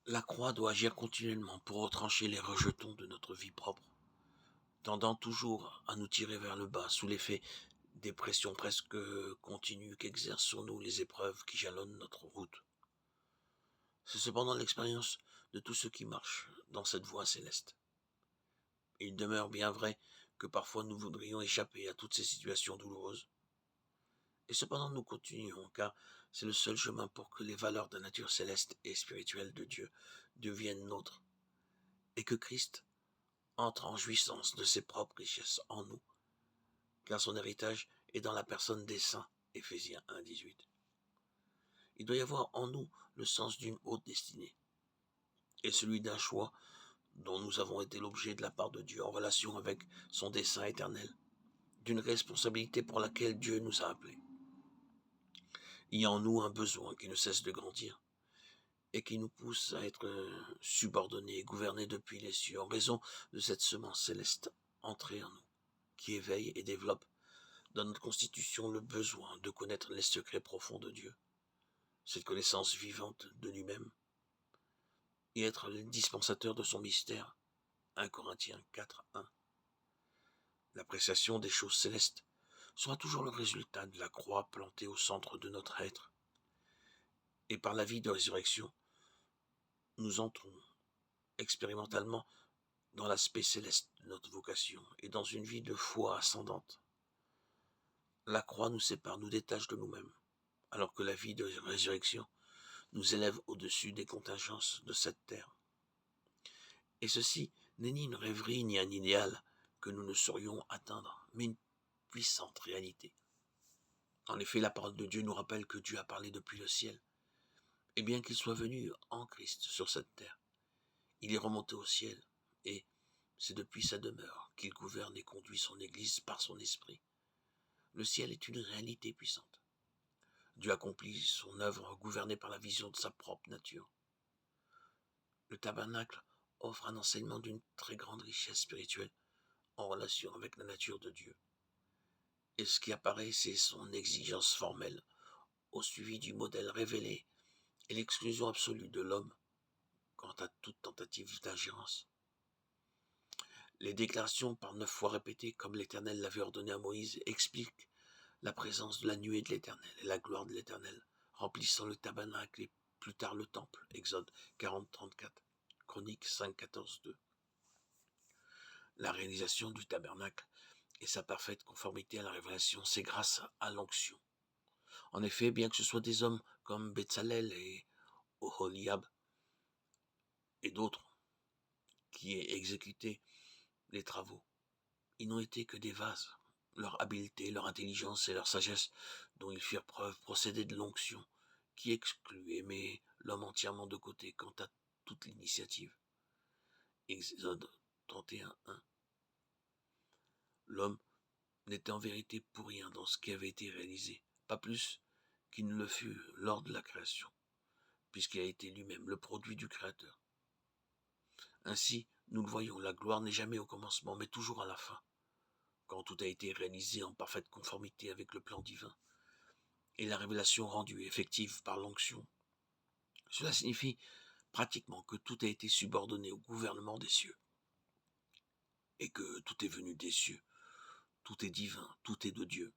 La croix doit agir continuellement pour retrancher les rejetons de notre vie propre, tendant toujours à nous tirer vers le bas sous l'effet des pressions presque continues qu'exercent sur nous les épreuves qui jalonnent notre route. C'est cependant l'expérience de tous ceux qui marchent dans cette voie céleste. Il demeure bien vrai que parfois nous voudrions échapper à toutes ces situations douloureuses. Et cependant nous continuons, car c'est le seul chemin pour que les valeurs de nature céleste et spirituelle de Dieu deviennent nôtres, et que Christ entre en jouissance de ses propres richesses en nous, car son héritage est dans la personne des saints, Éphésiens 1,18. Il doit y avoir en nous le sens d'une haute destinée, et celui d'un choix dont nous avons été l'objet de la part de Dieu en relation avec son dessein éternel, d'une responsabilité pour laquelle Dieu nous a appelés. Il y a en nous un besoin qui ne cesse de grandir, et qui nous pousse à être subordonnés et gouvernés depuis les cieux en raison de cette semence céleste entrée en nous, qui éveille et développe dans notre constitution le besoin de connaître les secrets profonds de Dieu, cette connaissance vivante de lui-même, et être le dispensateur de son mystère. 1 Corinthiens 4:1. L'appréciation des choses célestes sera toujours le résultat de la croix plantée au centre de notre être. Et par la vie de résurrection, nous entrons expérimentalement dans l'aspect céleste de notre vocation et dans une vie de foi ascendante. La croix nous sépare, nous détache de nous-mêmes, alors que la vie de résurrection nous élève au-dessus des contingences de cette terre. Et ceci n'est ni une rêverie ni un idéal que nous ne saurions atteindre, mais une puissante réalité. En effet, la parole de Dieu nous rappelle que Dieu a parlé depuis le ciel, et bien qu'il soit venu en Christ sur cette terre, il est remonté au ciel, et c'est depuis sa demeure qu'il gouverne et conduit son Église par son esprit. Le ciel est une réalité puissante. Dieu accomplit son œuvre gouvernée par la vision de sa propre nature. Le tabernacle offre un enseignement d'une très grande richesse spirituelle en relation avec la nature de Dieu. Et ce qui apparaît, c'est son exigence formelle, au suivi du modèle révélé et l'exclusion absolue de l'homme quant à toute tentative d'ingérence. Les déclarations par 9 fois répétées, comme l'Éternel l'avait ordonné à Moïse, expliquent la présence de la nuée de l'Éternel et la gloire de l'Éternel, remplissant le tabernacle et plus tard le temple, Exode 40:34, Chroniques 5:14-2. La réalisation du tabernacle et sa parfaite conformité à la révélation, c'est grâce à l'onction. En effet, bien que ce soit des hommes comme Betsalel et Oholiab et d'autres qui aient exécuté les travaux, ils n'ont été que des vases. Leur habileté, leur intelligence et leur sagesse dont ils firent preuve procédaient de l'onction, qui exclut et met l'homme entièrement de côté quant à toute l'initiative. Exode 31:1. L'homme n'était en vérité pour rien dans ce qui avait été réalisé, pas plus qu'il ne le fut lors de la création, puisqu'il a été lui-même le produit du Créateur. Ainsi, nous le voyons, la gloire n'est jamais au commencement, mais toujours à la fin, quand tout a été réalisé en parfaite conformité avec le plan divin, et la révélation rendue effective par l'onction. Cela signifie pratiquement que tout a été subordonné au gouvernement des cieux, et que tout est venu des cieux, tout est divin, tout est de Dieu.